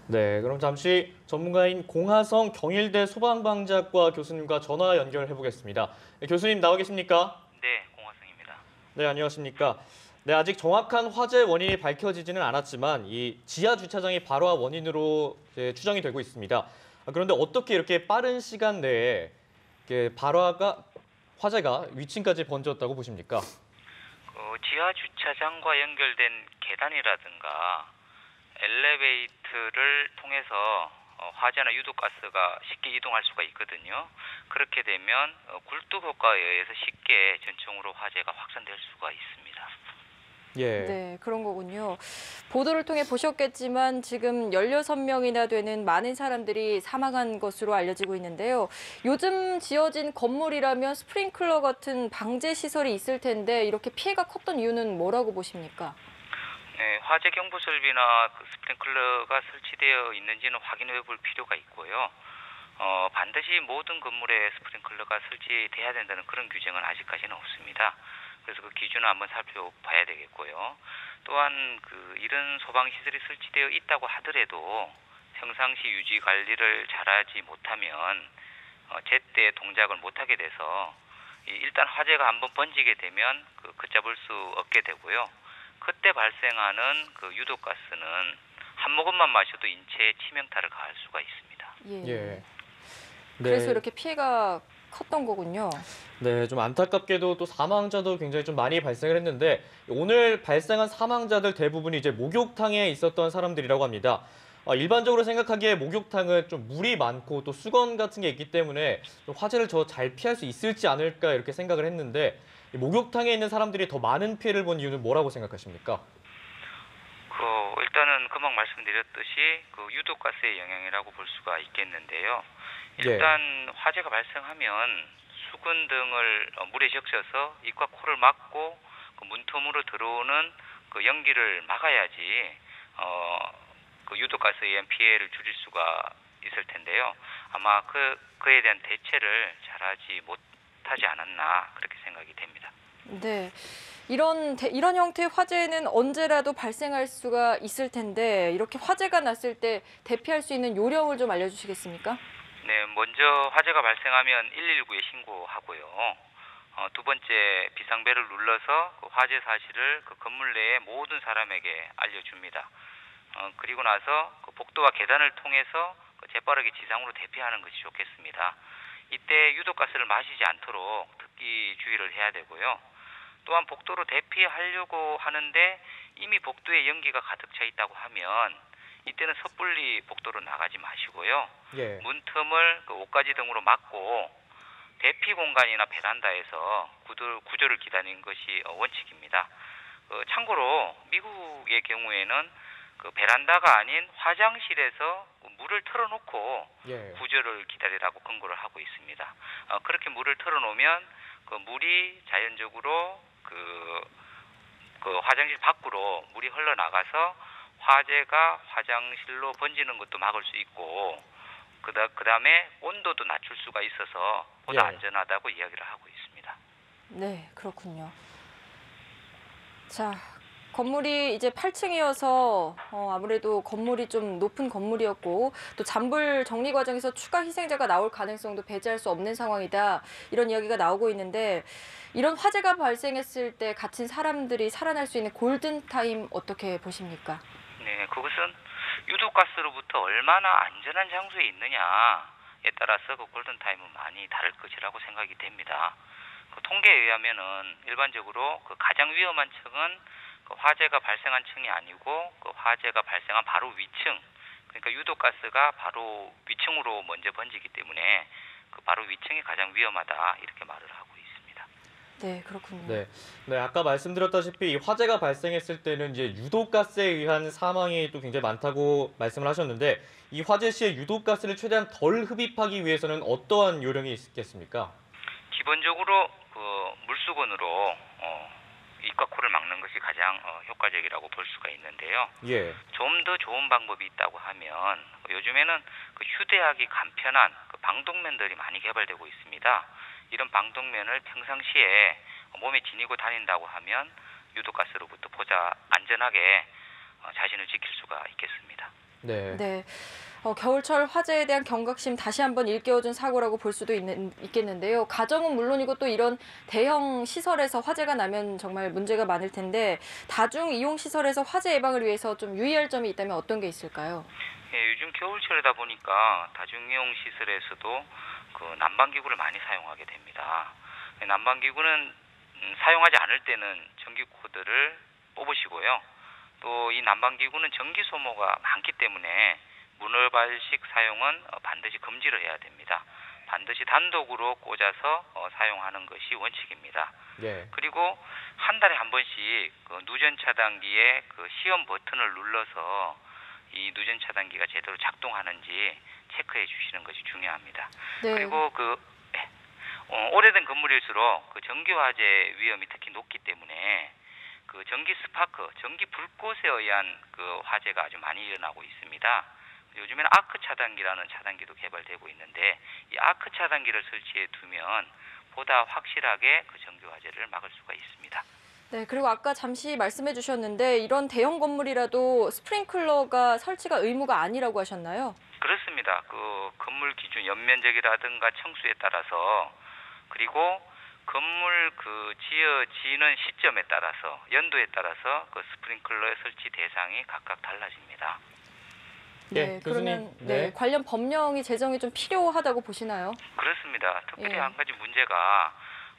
네, 그럼 잠시 전문가인 공하성 경일대 소방방재학과 교수님과 전화 연결해 보겠습니다. 네, 교수님 나와 계십니까? 네, 공화성입니다. 네, 안녕하십니까? 네, 아직 정확한 화재 원인이 밝혀지지는 않았지만 이 지하 주차장이 발화 원인으로 이제 추정이 되고 있습니다. 그런데 어떻게 이렇게 빠른 시간 내에 이렇게 화재가 위층까지 번졌다고 보십니까? 지하 주차장과 연결된 계단이라든가 엘리베이터를 통해서 화재나 유독가스가 쉽게 이동할 수가 있거든요. 그렇게 되면 굴뚝 효과에 의해서 쉽게 전층으로 화재가 확산될 수가 있습니다. 예. 네, 그런 거군요. 보도를 통해 보셨겠지만 지금 16명이나 되는 많은 사람들이 사망한 것으로 알려지고 있는데요. 요즘 지어진 건물이라면 스프링클러 같은 방제 시설이 있을 텐데 이렇게 피해가 컸던 이유는 뭐라고 보십니까? 네, 화재 경보 설비나 스프링클러가 설치되어 있는지는 확인해 볼 필요가 있고요. 반드시 모든 건물에 스프링클러가 설치돼야 된다는 그런 규정은 아직까지는 없습니다. 그래서 그 기준을 한번 살펴봐야 되겠고요. 또한 이런 소방 시설이 설치되어 있다고 하더라도 평상시 유지 관리를 잘하지 못하면 제때 동작을 못하게 돼서 일단 화재가 한번 번지게 되면 걷잡을 수 없게 되고요. 그때 발생하는 유독가스는 한 모금만 마셔도 인체에 치명타를 가할 수가 있습니다. 예. 예. 그래서 네. 이렇게 피해가 컸던 거군요. 네, 좀 안타깝게도 또 사망자도 굉장히 좀 많이 발생을 했는데 오늘 발생한 사망자들 대부분이 이제 목욕탕에 있었던 사람들이라고 합니다. 일반적으로 생각하기에 목욕탕은 좀 물이 많고 또 수건 같은 게 있기 때문에 좀 화재를 더 잘 피할 수 있을지 않을까 이렇게 생각을 했는데 이 목욕탕에 있는 사람들이 더 많은 피해를 본 이유는 뭐라고 생각하십니까? 일단은 금방 말씀드렸듯이 유독가스의 영향이라고 볼 수가 있겠는데요. 예. 일단 화재가 발생하면 수건 등을 물에 적셔서 입과 코를 막고 문틈으로 들어오는 연기를 막아야지 유독가스에 의한 피해를 줄일 수가 있을 텐데요. 아마 그에 대한 대처를 잘하지 못하지 않았나 그렇게 생각이 됩니다. 네. 이런 형태의 화재는 언제라도 발생할 수가 있을 텐데 이렇게 화재가 났을 때 대피할 수 있는 요령을 좀 알려주시겠습니까? 네, 먼저 화재가 발생하면 119에 신고하고요. 두 번째 비상벨을 눌러서 화재 사실을 건물 내의 모든 사람에게 알려줍니다. 그리고 나서 복도와 계단을 통해서 재빠르게 지상으로 대피하는 것이 좋겠습니다. 이때 유독가스를 마시지 않도록 특히 주의를 해야 되고요. 또한 복도로 대피하려고 하는데 이미 복도에 연기가 가득 차 있다고 하면 이때는 섣불리 복도로 나가지 마시고요. 예. 문틈을 옷가지 등으로 막고 대피 공간이나 베란다에서 구조를 기다리는 것이 원칙입니다. 참고로 미국의 경우에는 베란다가 아닌 화장실에서 물을 틀어놓고 예. 구조를 기다리라고 권고를 하고 있습니다. 그렇게 물을 틀어놓으면 물이 자연적으로 화장실 밖으로 물이 흘러나가서 화재가 화장실로 번지는 것도 막을 수 있고 그다음에 온도도 낮출 수가 있어서 보다 예. 안전하다고 이야기를 하고 있습니다. 네, 그렇군요. 자, 건물이 이제 8층이어서 아무래도 건물이 좀 높은 건물이었고 또 잔불 정리 과정에서 추가 희생자가 나올 가능성도 배제할 수 없는 상황이다. 이런 이야기가 나오고 있는데 이런 화재가 발생했을 때 갇힌 사람들이 살아날 수 있는 골든타임 어떻게 보십니까? 네, 그것은 유독가스로부터 얼마나 안전한 장소에 있느냐에 따라서 골든타임은 많이 다를 것이라고 생각이 됩니다. 통계에 의하면은 일반적으로 가장 위험한 층은 화재가 발생한 층이 아니고 화재가 발생한 바로 위층, 그러니까 유독가스가 바로 위층으로 먼저 번지기 때문에 바로 위층이 가장 위험하다 이렇게 말을 하고 있습니다. 네, 그렇군요. 네. 네, 아까 말씀드렸다시피 이 화재가 발생했을 때는 이제 유독가스에 의한 사망이 또 굉장히 많다고 말씀을 하셨는데 이 화재 시에 유독가스를 최대한 덜 흡입하기 위해서는 어떠한 요령이 있겠습니까? 기본적으로 물수건으로 입과 코를 막는 것이 가장 효과적이라고 볼 수가 있는데요. 예. 좀 더 좋은 방법이 있다고 하면 요즘에는 휴대하기 간편한 방독면들이 많이 개발되고 있습니다. 이런 방독면을 평상시에 몸에 지니고 다닌다고 하면 유독가스로부터 보다 안전하게 자신을 지킬 수가 있겠습니다. 네. 네. 겨울철 화재에 대한 경각심 다시 한번 일깨워준 사고라고 볼 수도 있겠는데요. 가정은 물론이고 또 이런 대형 시설에서 화재가 나면 정말 문제가 많을 텐데 다중 이용 시설에서 화재 예방을 위해서 좀 유의할 점이 있다면 어떤 게 있을까요? 예, 요즘 겨울철이다 보니까 다중이용 시설에서도 그 난방기구를 많이 사용하게 됩니다. 난방기구는 사용하지 않을 때는 전기 코드를 뽑으시고요. 또 이 난방기구는 전기 소모가 많기 때문에 문어발식 사용은 반드시 금지를 해야 됩니다. 반드시 단독으로 꽂아서 사용하는 것이 원칙입니다. 예. 그리고 한 달에 한 번씩 그 누전 차단기에 그 시험 버튼을 눌러서 이 누전 차단기가 제대로 작동하는지 체크해 주시는 것이 중요합니다. 네. 그리고 오래된 건물일수록 그 전기 화재 위험이 특히 높기 때문에 그 전기 스파크, 전기 불꽃에 의한 그 화재가 아주 많이 일어나고 있습니다. 요즘에는 아크 차단기라는 차단기도 개발되고 있는데 이 아크 차단기를 설치해 두면 보다 확실하게 그 전기 화재를 막을 수가 있습니다. 네, 그리고 아까 잠시 말씀해 주셨는데 이런 대형 건물이라도 스프링클러가 설치가 의무가 아니라고 하셨나요? 그렇습니다. 그 건물 기준 연면적이라든가 층수에 따라서 그리고 건물 그 지어지는 시점에 따라서 연도에 따라서 그 스프링클러의 설치 대상이 각각 달라집니다. 네, 예, 그러면 교수님. 네, 네. 관련 법령이 제정이 좀 필요하다고 보시나요? 그렇습니다. 특별히 예. 한 가지 문제가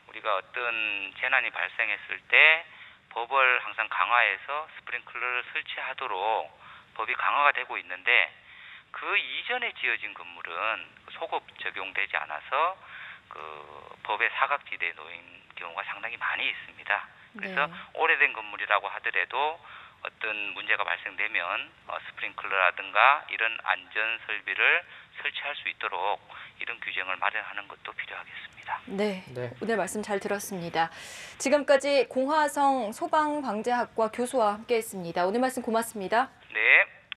우리가 어떤 재난이 발생했을 때 법을 항상 강화해서 스프링클러를 설치하도록 법이 강화가 되고 있는데 그 이전에 지어진 건물은 소급 적용되지 않아서 그 법의 사각지대에 놓인 경우가 상당히 많이 있습니다. 그래서 네. 오래된 건물이라고 하더라도 어떤 문제가 발생되면 스프링클러라든가 이런 안전 설비를 설치할 수 있도록 이런 규정을 마련하는 것도 필요하겠습니다. 네, 네. 오늘 말씀 잘 들었습니다. 지금까지 공화성 소방방재학과 교수와 함께했습니다. 오늘 말씀 고맙습니다. 네.